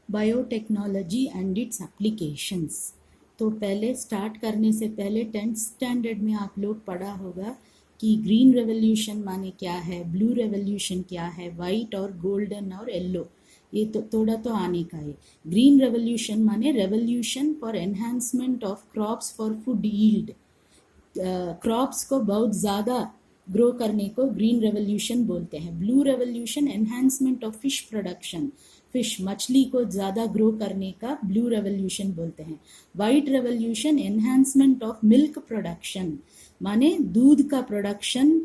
Biotechnology and it's applications. तो पहले start करने से पहले 10th स्टैंडर्ड में आप लोग पढ़ा होगा कि ग्रीन रेवोल्यूशन माने क्या है, ब्लू रेवोल्यूशन क्या है, वाइट और गोल्डन और येलो, ये तो थोड़ा तो आने का है। ग्रीन रेवोल्यूशन माने revolution for enhancement of crops for food yield, crops को बहुत ज़्यादा ग्रो करने को ग्रीन रेवोल्यूशन बोलते हैं। Blue revolution enhancement of fish production, fish मछली को ज़्यादा ग्रो करने का ब्लू रेवोल्यूशन बोलते हैं। White revolution enhancement of milk production, माने दूध का प्रोडक्शन,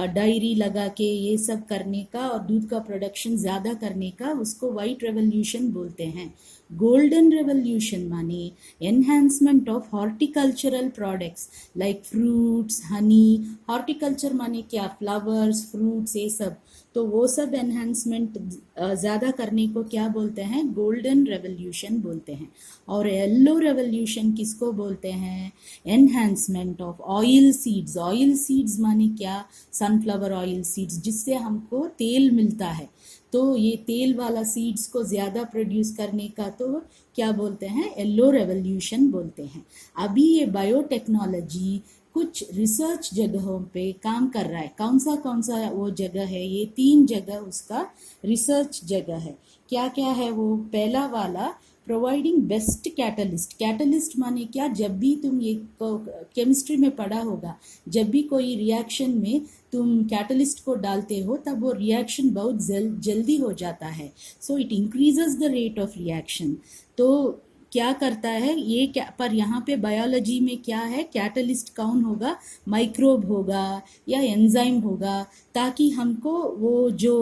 डायरी लगा के ये सब करने का और दूध का प्रोडक्शन ज़्यादा करने का, उसको वाइट रेवोल्यूशन बोलते हैं। गोल्डन रेवोल्यूशन माने enhancement of horticultural products like fruits, Honey. Horticulture माने क्या, फ्लावर्स, फ्रूट्स, ये सब, तो वो सब एनहांसमेंट ज़्यादा करने को क्या बोलते हैं, गोल्डन रेवोल्यूशन बोलते हैं। और येलो रेवोल्यूशन किसको बोलते हैं, enhancement of oil seeds. Oil seeds माने क्या, सनफ्लावर ऑयल सीड्स, जिससे हमको तेल मिलता है। तो ये तेल वाला सीड्स को ज़्यादा प्रोड्यूस करने का तो क्या बोलते हैं, येलो रेवोल्यूशन बोलते हैं। अभी ये बायोटेक्नोलॉजी कुछ रिसर्च जगहों पे काम कर रहा है। कौन सा वो जगह है, ये 3 जगह उसका रिसर्च जगह है। क्या क्या है वो, पहला वाला प्रोवाइडिंग बेस्ट कैटलिस्ट। कैटलिस्ट माने क्या, जब भी तुम ये केमिस्ट्री में पढ़ा होगा, जब भी कोई रिएक्शन में तुम कैटलिस्ट को डालते हो तब वो रिएक्शन बहुत जल्दी हो जाता है। So it increases the rate of reaction. तो क्या करता है ये, क्या पर यहाँ पे बायोलॉजी में क्या है, कैटलिस्ट कौन होगा, माइक्रोब होगा या एंजाइम होगा, ताकि हमको वो जो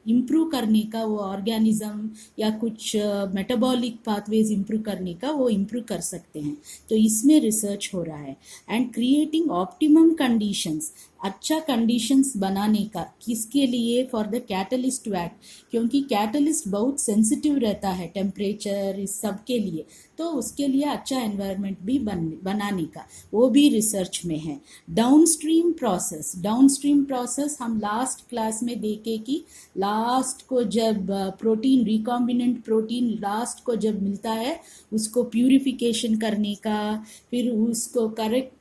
इम्प्रूव करने का वो ऑर्गेनिज्म या कुछ मेटाबॉलिक पाथवेज इम्प्रूव करने का वो इम्प्रूव कर सकते हैं। तो इसमें रिसर्च हो रहा है। एंड क्रिएटिंग ऑप्टिमम कंडीशंस, अच्छा कंडीशंस बनाने का, किसके लिए, for the catalyst to act, क्योंकि कैटलिस्ट बहुत सेंसिटिव रहता है टेम्परेचर इस सब के लिए, तो उसके लिए अच्छा एनवायरनमेंट भी बनाने का, वो भी रिसर्च में है। डाउनस्ट्रीम प्रोसेस, डाउनस्ट्रीम प्रोसेस हम लास्ट क्लास में देखे कि लास्ट को जब प्रोटीन, रिकॉम्बिनेंट प्रोटीन लास्ट को जब मिलता है उसको प्यूरिफिकेशन करने का, फिर उसको करेक्ट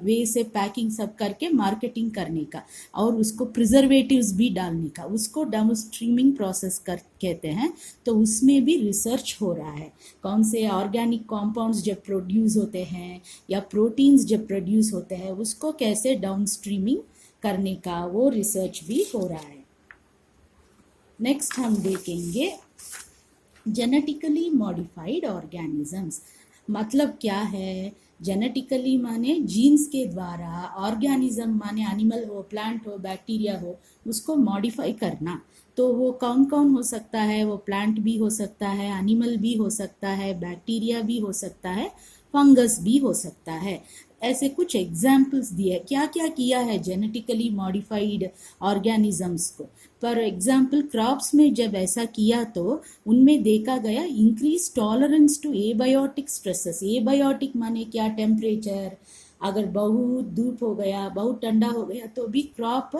वे से पैकिंग सब करके मार्केटिंग करने का, और उसको प्रिजर्वेटिव्स भी डालने का, उसको डाउनस्ट्रीमिंग प्रोसेस कहते हैं। तो उसमें भी रिसर्च हो रहा है, कौन से ऑर्गेनिक कंपाउंड्स जब प्रोड्यूस होते हैं या प्रोटीन्स जब प्रोड्यूस होते हैं उसको कैसे डाउनस्ट्रीमिंग करने का, वो रिसर्च भी हो रहा है। नेक्स्ट हम देखेंगे जेनेटिकली मॉडिफाइड ऑर्गेनिजम्स। मतलब क्या है, जेनेटिकली माने जीन्स के द्वारा, ऑर्गेनिज्म माने एनिमल हो, प्लांट हो, बैक्टीरिया हो, उसको मॉडिफाई करना। तो वो कौन कौन हो सकता है, वो प्लांट भी हो सकता है, एनिमल भी हो सकता है, बैक्टीरिया भी हो सकता है, फंगस भी हो सकता है। ऐसे कुछ एग्जाम्पल्स दिए, क्या क्या किया है जेनेटिकली मॉडिफाइड ऑर्गेनिजम्स को। फॉर एग्जाम्पल क्रॉप्स में जब ऐसा किया तो उनमें देखा गया increase tolerance to abiotic stresses. Abiotic माने क्या, टेम्परेचर, अगर बहुत धूप हो गया, बहुत ठंडा हो गया तो भी क्रॉप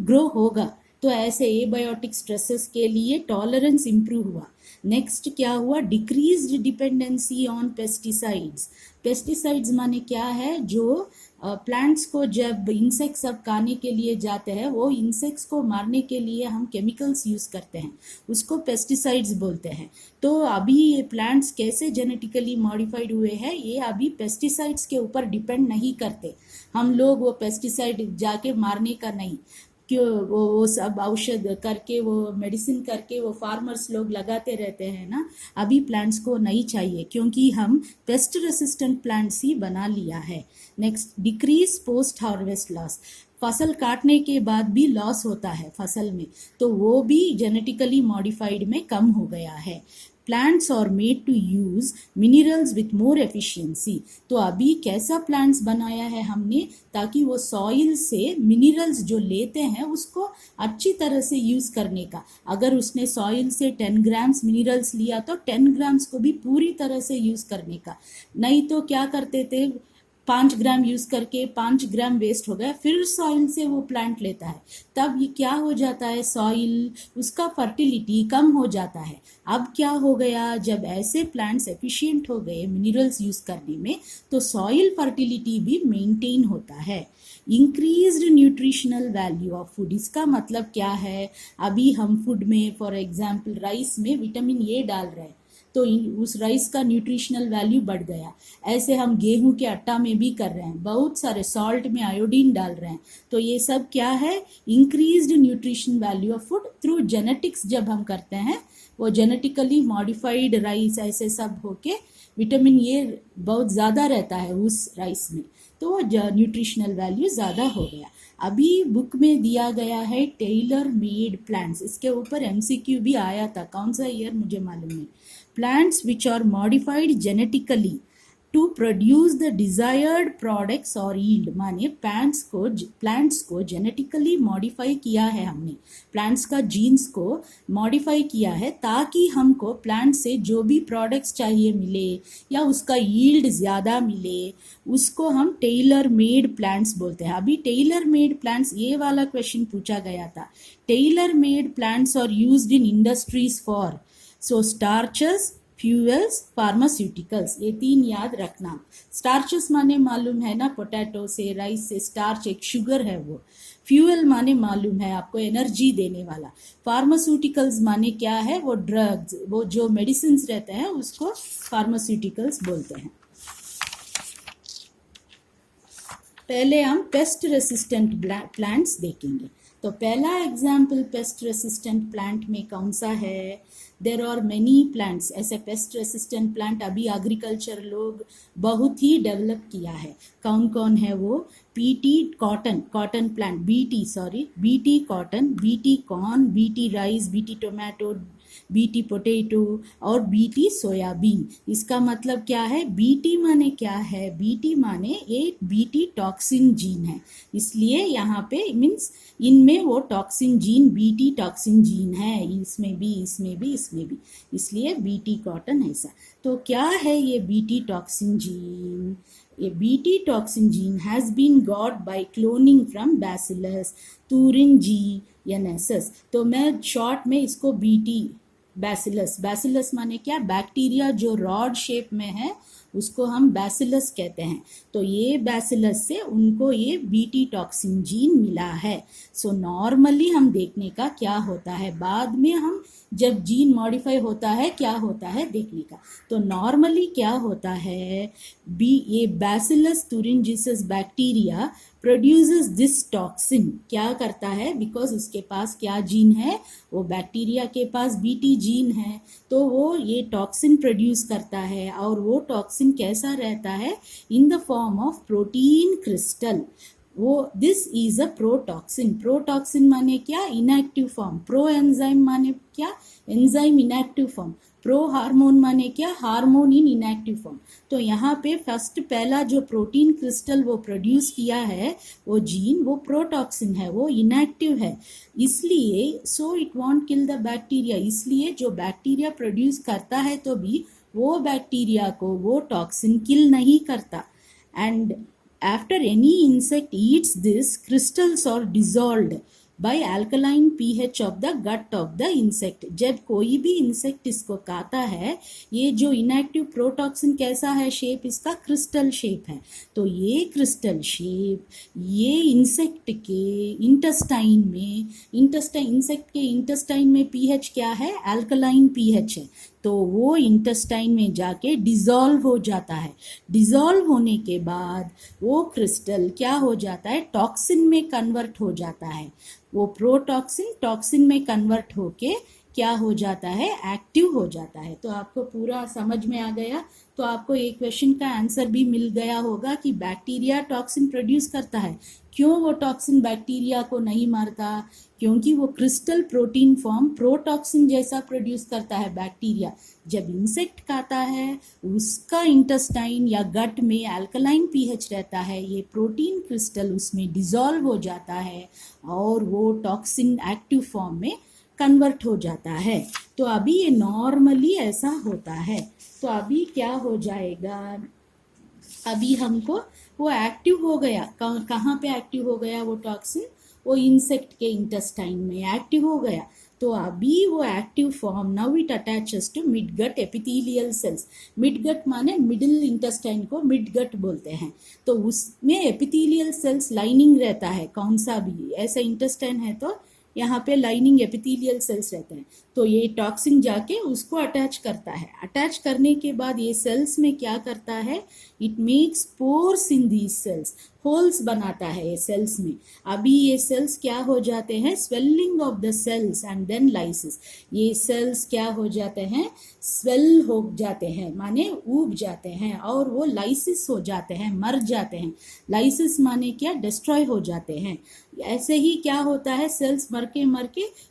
ग्रो होगा। तो ऐसे एबायोटिक स्ट्रेसेस के लिए टॉलरेंस इंप्रूव हुआ। नेक्स्ट क्या हुआ, decreased dependency on pesticides. Pesticides माने क्या है, जो प्लांट्स को जब इंसेक्ट्स सब खाने के लिए जाते हैं, वो इंसेक्ट्स को मारने के लिए हम केमिकल्स यूज करते हैं, उसको पेस्टिसाइड्स बोलते हैं। तो अभी ये प्लांट्स कैसे जेनेटिकली मॉडिफाइड हुए हैं, ये अभी पेस्टिसाइड्स के ऊपर डिपेंड नहीं करते। हम लोग वो पेस्टिसाइड जाके मारने का नहीं, क्यों वो सब औषध करके, वो मेडिसिन करके वो फार्मर्स लोग लगाते रहते हैं ना, अभी प्लांट्स को नहीं चाहिए क्योंकि हम पेस्ट रेसिस्टेंट प्लांट्स ही बना लिया है। Next, decrease post harvest loss. फसल काटने के बाद भी लॉस होता है फसल में, तो वो भी जेनेटिकली मॉडिफाइड में कम हो गया है। Plants are made to use minerals with more efficiency. तो अभी कैसा प्लांट्स बनाया है हमने, ताकि वो सॉइल से मिनरल्स जो लेते हैं उसको अच्छी तरह से यूज करने का। अगर उसने सॉइल से 10 ग्राम्स मिनरल्स लिया तो 10 ग्राम्स को भी पूरी तरह से यूज करने का। नहीं तो क्या करते थे, 5 ग्राम यूज करके 5 ग्राम वेस्ट हो गया, फिर सॉइल से वो प्लांट लेता है, तब ये क्या हो जाता है, सॉइल उसका फर्टिलिटी कम हो जाता है। अब क्या हो गया, जब ऐसे प्लांट्स एफिशिएंट हो गए मिनरल्स यूज करने में, तो सॉइल फर्टिलिटी भी मेंटेन होता है। Increased nutritional value of food, इसका मतलब क्या है, अभी हम फूड में फॉर एग्जांपल राइस में विटामिन ए डाल रहे हैं, तो उस राइस का न्यूट्रिशनल वैल्यू बढ़ गया। ऐसे हम गेहूं के आटा में भी कर रहे हैं, बहुत सारे सॉल्ट में आयोडीन डाल रहे हैं, तो ये सब क्या है, increased nutrition value of food through genetics. जब हम करते हैं वो जेनेटिकली मॉडिफाइड राइस ऐसे सब होके विटामिन ए बहुत ज़्यादा रहता है उस राइस में, तो वो न्यूट्रिशनल वैल्यू ज़्यादा हो गया। अभी बुक में दिया गया है टेलर मेड प्लांट्स, इसके ऊपर एमसीक्यू भी आया था, कौन सा ईयर मुझे मालूम नहीं। Plants which are modified genetically to produce the desired products और यील्ड, माने प्लांट्स को जेनेटिकली मॉडिफाई किया है हमने, प्लांट्स का जीन्स को मॉडिफाई किया है ताकि हमको प्लांट से जो भी प्रोडक्ट्स चाहिए मिले या उसका यील्ड ज़्यादा मिले, उसको हम टेलर मेड प्लांट्स बोलते हैं। अभी टेलर मेड प्लांट्स, ये वाला क्वेश्चन पूछा गया था, tailor made plants are used in industries for starches, fuels, pharmaceuticals, ये 3 याद रखना। स्टार्चेस माने मालूम है ना, पोटैटो से, राइस से, स्टार्च एक शुगर है वो। फ्यूल माने मालूम है आपको, एनर्जी देने वाला। फार्मास्यूटिकल्स माने क्या है, वो ड्रग्स, वो जो मेडिसिन रहते हैं उसको फार्मास्यूटिकल्स बोलते हैं। पहले हम पेस्ट रेसिस्टेंट प्लांट्स देखेंगे। तो पहला एग्जाम्पल पेस्ट रेसिस्टेंट प्लांट में कौन सा है, देर आर मैनी प्लांट्स, ऐसे पेस्ट रेसिस्टेंट प्लांट अभी एग्रीकल्चर लोग बहुत ही डेवलप किया है। कौन कौन है वो, BT cotton plant, BT cotton, BT corn, BT rice, BT tomato, BT potato और बीटी सोयाबीन। इसका मतलब क्या है, बीटी माने क्या है, बीटी माने एक बीटी टॉक्सिन जीन है, इसलिए यहाँ पे मीन्स इनमें वो toxin gene, BT toxin gene है, इसमें भी, इसलिए बीटी कॉटन ऐसा। तो क्या है ये बीटी टॉक्सिन जीन, ये BT toxin gene has been got by cloning from bacillus thuringiensis। तो मैं शॉर्ट में इसको बीटी बैसिलस माने क्या, बैक्टीरिया जो रॉड शेप में है उसको हम बैसिलस कहते हैं। तो ये बैसिलस से उनको ये बीटी टॉक्सिन जीन मिला है। सो नॉर्मली हम देखने का क्या होता है, बाद में हम जब जीन मॉडिफाई होता है क्या होता है देखने का। तो नॉर्मली क्या होता है, ये bacillus thuringiensis bacteria produces this toxin, क्या करता है, बिकॉज उसके पास क्या जीन है, वो बैक्टीरिया के पास बीटी जीन है, तो वो ये टॉक्सिन प्रोड्यूस करता है। और वो टॉक्सिन कैसा रहता है, in the form of protein crystal. वो दिस इज अ प्रोटॉक्सिन माने क्या, इनएक्टिव फॉर्म, प्रो एंजाइम माने क्या, enzyme inactive form, pro hormone माने क्या, हार्मोन इन इनएक्टिव फॉर्म। तो यहाँ पे फर्स्ट पहला जो प्रोटीन क्रिस्टल वो प्रोड्यूस किया है वो जीन, वो प्रोटॉक्सिन है, वो इनएक्टिव है, इसलिए so it won't kill the bacteria, इसलिए जो बैक्टीरिया प्रोड्यूस करता है तो भी वो बैक्टीरिया को वो टॉक्सिन किल नहीं करता। And after any insect eats this, crystals are dissolved by alkaline pH of the gut of the insect। जब कोई भी इंसेक्ट इसको खाता है, ये जो इनएक्टिव प्रोटॉक्सिन कैसा है, शेप इसका क्रिस्टल शेप है, तो ये क्रिस्टल शेप ये इंसेक्ट के इंटेस्टाइन में, इंसेक्ट के इंटेस्टाइन में पीएच क्या है, अल्कलाइन पीएच है, तो वो इंटेस्टाइन में जाके डिज़ोल्व हो जाता है। डिज़ोल्व होने के बाद वो क्रिस्टल क्या हो जाता है, टॉक्सिन में कन्वर्ट हो जाता है। वो प्रोटॉक्सिन टॉक्सिन में कन्वर्ट होके क्या हो जाता है, एक्टिव हो जाता है। तो आपको पूरा समझ में आ गया। तो आपको एक क्वेश्चन का आंसर भी मिल गया होगा कि बैक्टीरिया टॉक्सिन प्रोड्यूस करता है, क्यों वो टॉक्सिन बैक्टीरिया को नहीं मारता, क्योंकि वो क्रिस्टल प्रोटीन फॉर्म प्रोटॉक्सिन जैसा प्रोड्यूस करता है बैक्टीरिया। जब इंसेक्ट खाता है उसका इंटेस्टाइन या गट में अल्कलाइन पीएच रहता है, ये प्रोटीन क्रिस्टल उसमें डिसॉल्व हो जाता है और वो टॉक्सिन एक्टिव फॉर्म में कन्वर्ट हो जाता है। तो अभी ये नॉर्मली ऐसा होता है। तो अभी क्या हो जाएगा, अभी हमको वो एक्टिव हो गया, कहाँ पे एक्टिव हो गया वो टॉक्सिन, वो इंसेक्ट के इंटेस्टाइन में एक्टिव हो गया। तो अभी वो active form, now it attaches to mid gut epithelial cells. Mid gut माने मिडिल इंटेस्टाइन को मिड गट बोलते हैं। तो उसमें एपिथेलियल सेल्स लाइनिंग रहता है, कौन सा भी ऐसा इंटेस्टाइन है तो यहाँ पे लाइनिंग एपिथेलियल सेल्स रहते हैं। तो ये टॉक्सिन जाके उसको अटैच करता है। अटैच करने के बाद ये सेल्स में क्या करता है, it makes pores in these cells, holes बनाता है ये सेल्स में। अभी ये सेल्स क्या हो जाते हैं, swelling of the cells and then lysis. ये सेल्स क्या हो जाते हैं, स्वेल हो जाते हैं माने उब जाते हैं, और वो लाइसिस हो जाते हैं, मर जाते हैं। लाइसिस माने क्या, डिस्ट्रॉय हो जाते हैं। ऐसे ही क्या होता है, सेल्स मर के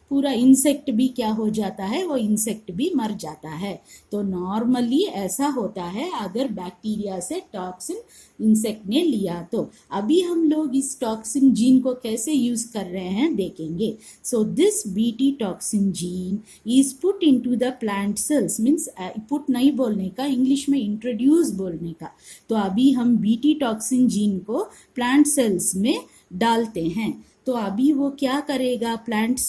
पूरा इंसेक्ट भी क्या हो जाता है, वो इंसेक्ट भी मर जाता है। तो नॉर्मली ऐसा होता है अगर बैक्टीरिया से टॉक्सिन इंसेक्ट ने लिया तो। अभी हम लोग इस टॉक्सिन जीन को कैसे यूज कर रहे हैं देखेंगे। So this BT toxin gene is put into the plant cells, means put नहीं बोलने का, इंग्लिश में इंट्रोड्यूस बोलने का। तो अभी हम बीटी टॉक्सिन जीन को प्लांट सेल्स में डालते हैं। तो अभी वो क्या करेगा, प्लांट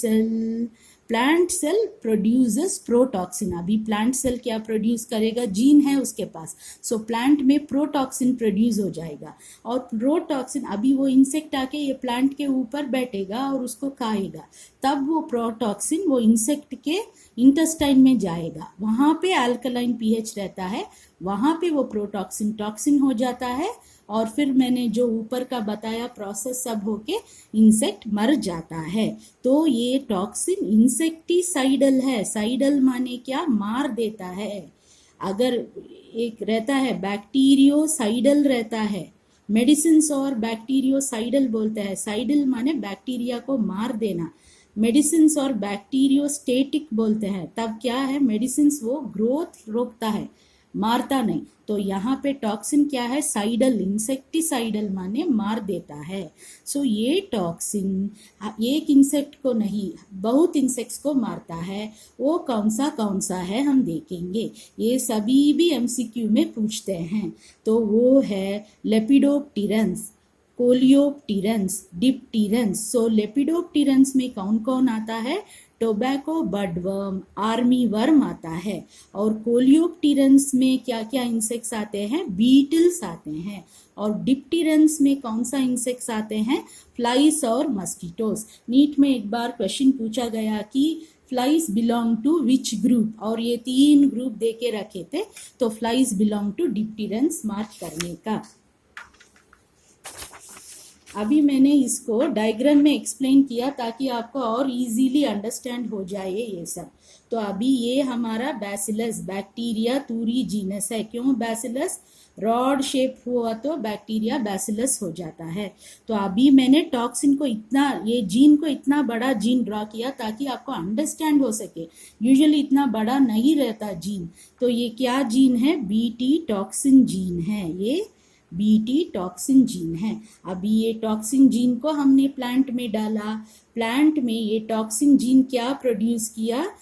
सेल प्रोड्यूसेस प्रोटॉक्सिन। अभी प्लांट सेल क्या प्रोड्यूस करेगा, जीन है उसके पास, सो प्लांट में प्रोटॉक्सिन प्रोड्यूस हो जाएगा। और प्रोटॉक्सिन, अभी वो इंसेक्ट आके ये प्लांट के ऊपर बैठेगा और उसको खाएगा, तब वो प्रोटॉक्सिन वो इंसेक्ट के इंटेस्टाइन में जाएगा। वहाँ पे अल्कलाइन पीएच रहता है, वहाँ पे वो प्रोटॉक्सिन टॉक्सिन हो जाता है, और फिर मैंने जो ऊपर का बताया प्रोसेस सब होके इंसेक्ट मर जाता है। तो ये टॉक्सिन इंसेक्टिसाइडल है। साइडल माने क्या, मार देता है। अगर एक रहता है बैक्टीरियोसाइडल रहता है, मेडिसिन और बैक्टीरियोसाइडल बोलते हैं। साइडल माने बैक्टीरिया को मार देना, मेडिसिन और बैक्टीरियोस्टेटिक बोलते हैं। तब क्या है, मेडिसिन वो ग्रोथ रोकता है, मारता नहीं। तो यहाँ पे टॉक्सिन क्या है, साइडल, इंसेक्टिसाइडल माने मार देता है। सो ये टॉक्सिन एक इंसेक्ट को नहीं, बहुत इंसेक्ट्स को मारता है। वो कौन सा है हम देखेंगे, ये सभी भी एमसीक्यू में पूछते हैं। तो वो है लेपिडोप्टेरन्स, कोलियोप्टेरन्स, डिप्टेरन्स। सो लेपिडोप्टेरन्स में कौन कौन आता है, टोबैको बडवर्म, आर्मी वर्म आता है। और कोलियोप्टेरन्स में क्या क्या इंसेक्ट्स आते हैं, बीटल्स आते हैं। और डिप्टेरन्स में कौन सा इंसेक्ट्स आते हैं, फ्लाइज और मस्कीटोस। नीट में एक बार क्वेश्चन पूछा गया कि flies belong to which group, और ये 3 ग्रुप दे के रखे थे। तो flies belong to dipterans mark करने का। अभी मैंने इसको डायग्राम में एक्सप्लेन किया ताकि आपको और इजीली अंडरस्टैंड हो जाए ये सब। तो अभी ये हमारा बैसिलस, बैक्टीरिया तूरी जीनस है। क्यों बैसिलस, रॉड शेप हुआ तो बैक्टीरिया बैसिलस हो जाता है। तो अभी मैंने टॉक्सिन को इतना, ये जीन को इतना बड़ा जीन ड्रॉ किया ताकि आपको अंडरस्टैंड हो सके। यूजुअली इतना बड़ा नहीं रहता जीन। तो ये क्या जीन है, बीटी टॉक्सिन जीन है, ये बीटी टॉक्सिन जीन है। अभी ये टॉक्सिन जीन को हमने प्लांट में डाला। प्लांट में ये टॉक्सिन जीन क्या प्रोड्यूस किया,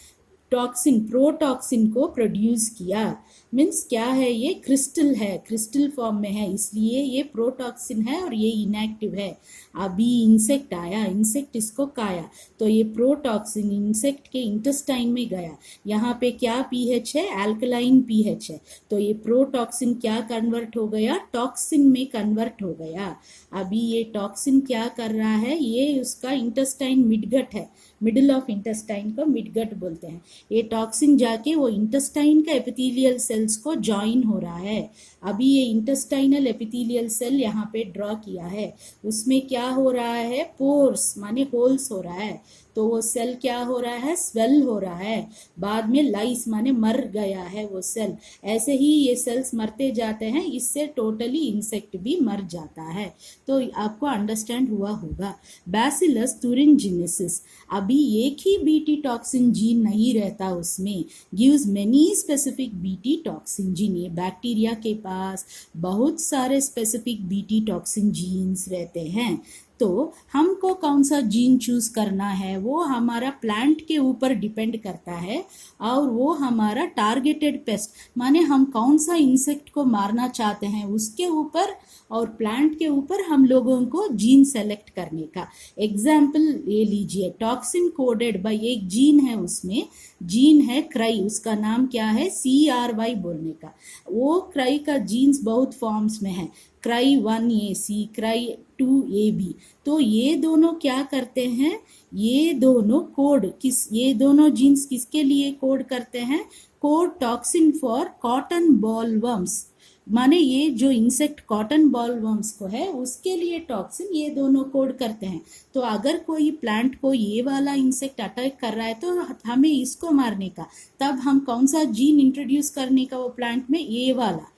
टॉक्सिन, प्रोटॉक्सिन को प्रोड्यूस किया। मीन्स क्या है, ये क्रिस्टल है, क्रिस्टल फॉर्म में है, इसलिए ये प्रोटॉक्सिन है और ये इनएक्टिव है। अभी इंसेक्ट आया, इंसेक्ट इसको खाया, तो ये प्रोटॉक्सिन इंसेक्ट के इंटेस्टाइन में गया। यहाँ पे क्या पीएच है, अल्कलाइन पीएच है। तो ये प्रोटॉक्सिन क्या कन्वर्ट हो गया, टॉक्सिन में कन्वर्ट हो गया। अभी ये टॉक्सिन क्या कर रहा है, ये उसका इंटेस्टाइन मिडगट है, मिडिल ऑफ इंटेस्टाइन को मिडगट बोलते हैं। ये टॉक्सिन जाके वो इंटेस्टाइन का एपिथेलियल सेल्स को ज्वाइन हो रहा है। अभी ये इंटेस्टाइनल एपिथेलियल सेल यहाँ पे ड्रॉ किया है, उसमें क्या हो रहा है, पोर्स माने होल्स हो रहा है। तो वो सेल क्या हो रहा है, स्वेल हो रहा है। बाद में लाइस माने मर गया है वो सेल। ऐसे ही ये सेल्स मरते जाते हैं, इससे टोटली इंसेक्ट भी मर जाता है। तो आपको अंडरस्टैंड हुआ होगा। बैसिलस thuringiensis, अभी एक ही बीटी टॉक्सिन जीन नहीं रहता उसमें, gives many specific BT toxin gene. ये बैक्टीरिया के पास बहुत सारे स्पेसिफिक बीटी टॉक्सिन जीन्स रहते हैं। तो हमको कौन सा जीन चूज करना है वो हमारा प्लांट के ऊपर डिपेंड करता है, और वो हमारा टारगेटेड पेस्ट माने हम कौन सा इंसेक्ट को मारना चाहते हैं उसके ऊपर और प्लांट के ऊपर हम लोगों को जीन सेलेक्ट करने का। एग्जाम्पल ले लीजिए, टॉक्सिन कोडेड बाय एक जीन है, उसमें जीन है क्राई, उसका नाम क्या है CRY बोलने का। वो क्राई का जीन्स बहुत फॉर्म्स में है, क्राई 1AC, क्राई 2AB। तो ये दोनों क्या करते हैं, ये दोनों कोड ये दोनों जीन्स किसके लिए कोड करते हैं, code toxin for cotton bollworms, माने ये जो इंसेक्ट कॉटन बॉलवर्म्स को है उसके लिए टॉक्सिन ये दोनों कोड करते हैं। तो अगर कोई प्लांट को ये वाला इंसेक्ट अटैक कर रहा है तो हमें इसको मारने का, तब हम कौन सा जीन इंट्रोड्यूस करने का वो प्लांट में, ये वाला।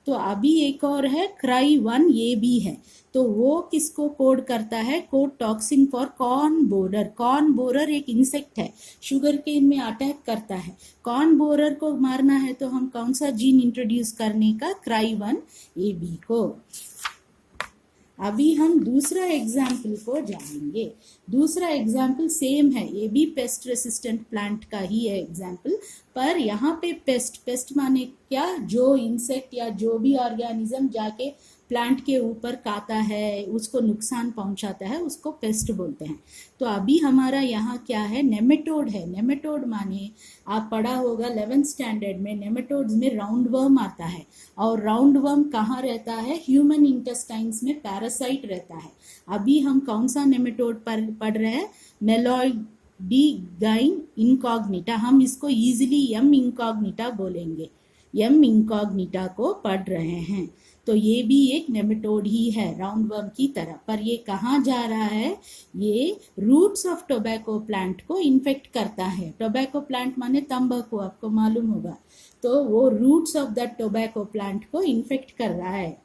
तो अभी एक और है क्राई 1AB है, तो वो किसको कोड करता है, code toxin for corn borer. Corn borer एक इंसेक्ट है, शुगर केन में अटैक करता है। कॉर्न बोरर को मारना है तो हम कौन सा जीन इंट्रोड्यूस करने का, क्राई 1AB को। अभी हम दूसरा एग्जाम्पल को जानेंगे। दूसरा एग्जाम्पल सेम है, ये भी पेस्ट रेसिस्टेंट प्लांट का ही है एग्जाम्पल, पर यहाँ पे पेस्ट माने क्या, जो इंसेक्ट या जो भी ऑर्गेनिज्म जाके प्लांट के ऊपर खाता है, उसको नुकसान पहुंचाता है, उसको पेस्ट बोलते हैं। तो अभी हमारा यहाँ क्या है, नेमेटोड है। नेमेटोड माने आप पढ़ा होगा 11th स्टैंडर्ड में, नेमेटोड्स में राउंड वर्म आता है, और राउंड वर्म कहाँ रहता है, ह्यूमन इंटेस्टाइन्स में पैरासाइट रहता है। अभी हम कौन सा नेमेटोड पढ़ रहे हैं, मेलोडिगाइन इनकॉग्निटा, हम इसको इजीली एम इनकॉग्निटा बोलेंगे, एम इनकॉग्निटा को पढ़ रहे हैं। तो ये भी एक नेमेटोड ही है राउंड वर्म की तरह, पर ये कहाँ जा रहा है, ये रूट्स ऑफ टोबैको प्लांट को इन्फेक्ट करता है। टोबैको प्लांट माने तंबाकू, आपको मालूम होगा, तो वो roots of that tobacco plant को इन्फेक्ट कर रहा है।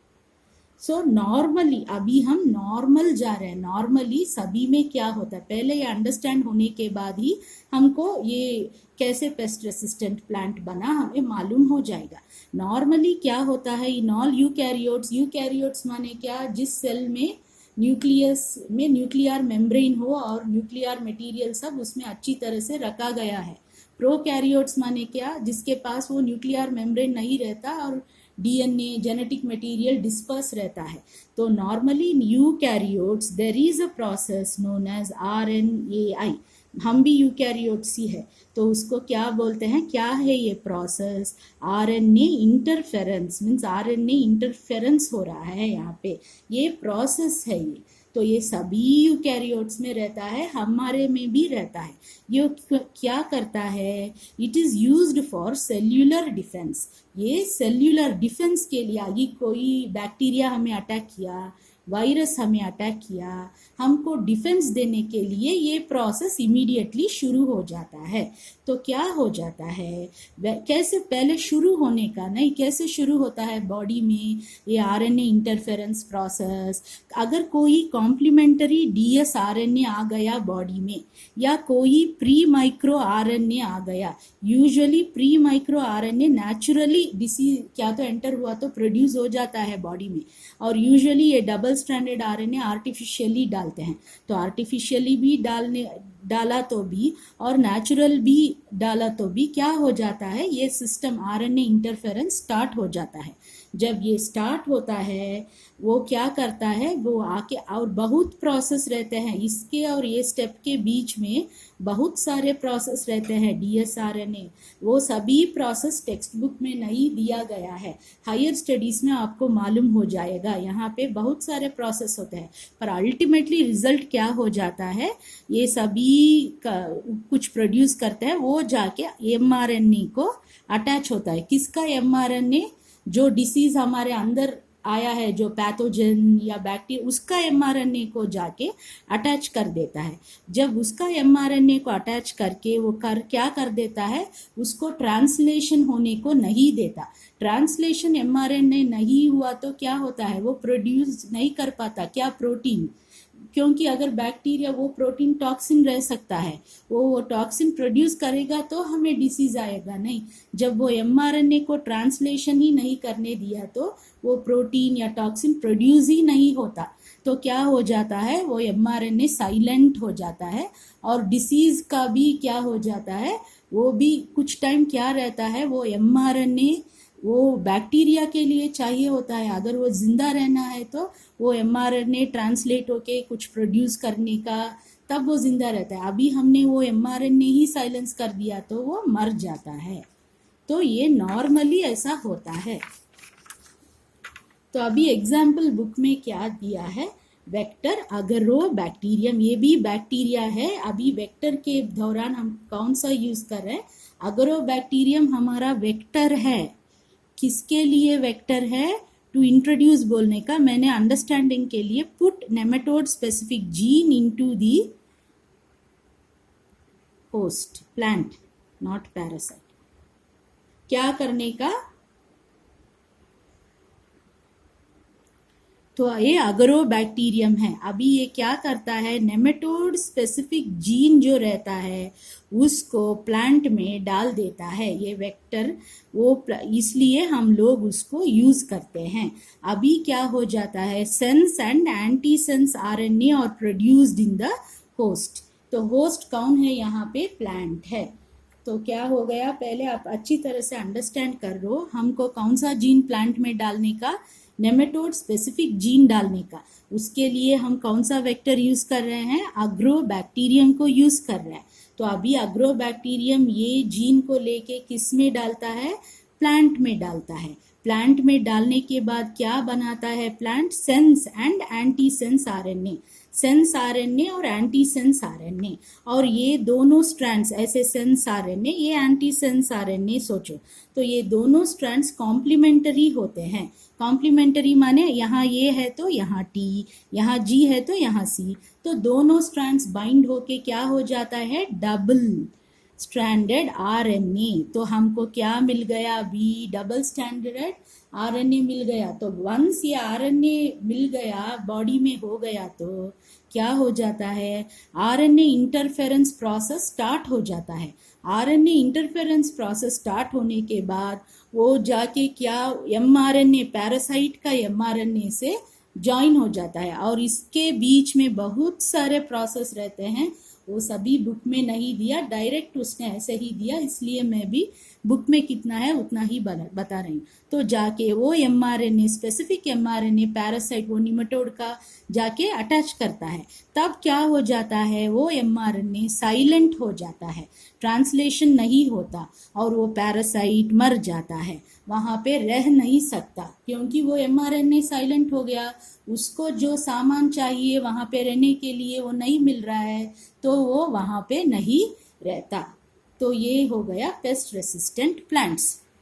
सो नॉर्मली अभी हम नॉर्मल जा रहे हैं, नॉर्मली सभी में क्या होता है, पहले ये अंडरस्टैंड होने के बाद ही हमको ये कैसे पेस्ट रेसिस्टेंट प्लांट बना हमें मालूम हो जाएगा। नॉर्मली क्या होता है, इन ऑल यूकैरियोट्स माने क्या, जिस सेल में न्यूक्लियस में न्यूक्लियर मेम्ब्रेन हो और न्यूक्लियर मटेरियल सब उसमें अच्छी तरह से रखा गया है। प्रोकैरियोट्स माने क्या, जिसके पास वो न्यूक्लियर मेम्ब्रेन नहीं रहता और DNA जेनेटिक मटेरियल डिस्पर्स रहता है। तो normally in eukaryotes there is a process known as RNAi, हम भी यूकैरियोट्स ही है, तो उसको क्या बोलते हैं, क्या है ये process, RNA interference, means RNA interference हो रहा है यहाँ पे, ये प्रोसेस है ये। तो ये सभी यूकैरियोट्स में रहता है, हमारे में भी रहता है। ये क्या करता है, it is used for cellular defence. ये सेल्यूलर डिफेंस के लिए, आगे कोई बैक्टीरिया हमें अटैक किया, वायरस हमें अटैक किया, हमको डिफेंस देने के लिए ये प्रोसेस इमीडिएटली शुरू हो जाता है। तो क्या हो जाता है, कैसे, पहले शुरू होने का नहीं, कैसे शुरू होता है बॉडी में ये RNA इंटरफेरेंस प्रोसेस। अगर कोई कॉम्प्लीमेंटरी DS RNA आ गया बॉडी में, या कोई प्री माइक्रो RNA आ गया, usually pre micro RNA naturally disease क्या तो एंटर हुआ तो प्रोड्यूस हो जाता है बॉडी में, और यूजुअली ये डबल स्ट्रैंडेड RNA आर्टिफिशियली डालते हैं। तो आर्टिफिशियली भी डाला तो भी और नेचुरल भी डाला तो भी क्या हो जाता है, ये सिस्टम RNA इंटरफेरेंस स्टार्ट हो जाता है। जब ये स्टार्ट होता है वो क्या करता है, वो आके, और बहुत प्रोसेस रहते हैं इसके और ये स्टेप के बीच में, बहुत सारे प्रोसेस रहते हैं DSRNA, वो सभी प्रोसेस टेक्स्ट बुक में नहीं दिया गया है, हायर स्टडीज़ में आपको मालूम हो जाएगा। यहाँ पे बहुत सारे प्रोसेस होते हैं, पर अल्टीमेटली रिजल्ट क्या हो जाता है, ये सभी का कुछ प्रोड्यूस करते हैं, वो जाके mRNA को अटैच होता है। किसका mRNA, जो डिसीज हमारे अंदर आया है, जो पैथोजन या बैक्टीरिया, उसका mRNA को जाके अटैच कर देता है। जब उसका mRNA को अटैच करके वो क्या कर देता है, उसको ट्रांसलेशन होने को नहीं देता। ट्रांसलेशन mRNA नहीं हुआ तो क्या होता है, वो प्रोड्यूस नहीं कर पाता, क्या, प्रोटीन, क्योंकि अगर बैक्टीरिया, वो प्रोटीन टॉक्सिन रह सकता है, वो टॉक्सिन प्रोड्यूस करेगा तो हमें डिसीज आएगा नहीं। जब वो mRNA को ट्रांसलेशन ही नहीं करने दिया तो वो प्रोटीन या टॉक्सिन प्रोड्यूस ही नहीं होता। तो क्या हो जाता है, वो mRNA साइलेंट हो जाता है। और डिसीज का भी क्या हो जाता है, वो भी कुछ टाइम क्या रहता है, वो mRNA वो बैक्टीरिया के लिए चाहिए होता है। अगर वो जिंदा रहना है तो वो mRNA ट्रांसलेट होके कुछ प्रोड्यूस करने का, तब वो जिंदा रहता है। अभी हमने वो mRNA ही साइलेंस कर दिया तो वो मर जाता है। तो ये नॉर्मली ऐसा होता है। तो अभी एग्जाम्पल बुक में क्या दिया है, वेक्टर अगरो बैक्टीरियम, ये भी बैक्टीरिया है। अभी वेक्टर के दौरान हम कौन सा यूज कर रहे हैं, अगरो बैक्टीरियम हमारा वेक्टर है। किसके लिए वेक्टर है, टू इंट्रोड्यूस बोलने का, मैंने अंडरस्टैंडिंग के लिए put nematode specific gene into the host plant, not parasite. क्या करने का, तो ये अगरो बैक्टीरियम है। अभी ये क्या करता है, नेमेटोड स्पेसिफिक जीन जो रहता है उसको प्लांट में डाल देता है, ये वेक्टर वो, इसलिए हम लोग उसको यूज करते हैं। अभी क्या हो जाता है, sense and anti sense RNA और प्रोड्यूस्ड इन द होस्ट। तो होस्ट कौन है, यहाँ पे प्लांट है। तो क्या हो गया, पहले आप अच्छी तरह से अंडरस्टैंड कर लो, हमको कौन सा जीन प्लांट में डालने का, नेमेटोड स्पेसिफिक जीन डालने का। उसके लिए हम कौन सा वेक्टर यूज कर रहे हैं, अग्रो बैक्टीरियम को यूज कर रहे हैं। तो अभी अग्रो बैक्टीरियम ये जीन को लेके किस में डालता है, प्लांट में डालता है। प्लांट में डालने के बाद क्या बनाता है plant, sense and anti sense RNA, sense RNA और एंटी सेंस आरएनए। और ये दोनों स्ट्रैंड्स, ऐसे सेंस आरएनए, ये एंटी सेंस आरएनए सोचो, तो ये दोनों स्ट्रैंड्स कॉम्प्लीमेंटरी होते हैं। कॉम्प्लीमेंटरी माने यहाँ ये है तो यहाँ टी, यहाँ जी है तो यहाँ सी, तो दोनों स्ट्रैंड्स बाइंड होके क्या हो जाता है, डबल स्ट्रैंडेड आरएनए। तो हमको क्या मिल गया, बी डबल स्टैंडर्ड आरएनए मिल गया। तो वंस ये आरएनए मिल गया, बॉडी में हो गया, तो क्या हो जाता है, आरएनए इंटरफेरेंस प्रोसेस स्टार्ट हो जाता है। आरएनए इंटरफेरेंस प्रोसेस स्टार्ट होने के बाद वो जाके क्या, एमआरएनए, पैरासाइट का एमआरएनए से ज्वाइन हो जाता है। और इसके बीच में बहुत सारे प्रोसेस रहते हैं, वो सभी बुक में नहीं दिया, डायरेक्ट उसने ऐसे ही दिया, इसलिए मैं भी बुक में कितना है उतना ही बता रही हूँ। तो जाके वो एमआरएनए, स्पेसिफिक एमआरएनए पैरासाइट, वो निमेटोड का जाके अटैच करता है, तब क्या हो जाता है, वो एमआरएनए साइलेंट हो जाता है, ट्रांसलेशन नहीं होता और वो पैरासाइट मर जाता है, वहाँ पे रह नहीं सकता, क्योंकि वो एमआरएनए साइलेंट हो गया। उसको जो सामान चाहिए वहाँ पे रहने के लिए वो नहीं मिल रहा है, तो वो वहाँ पे नहीं रहता। तो ये हो गया पेस्ट रेसिस्टेंट प्लांट्स।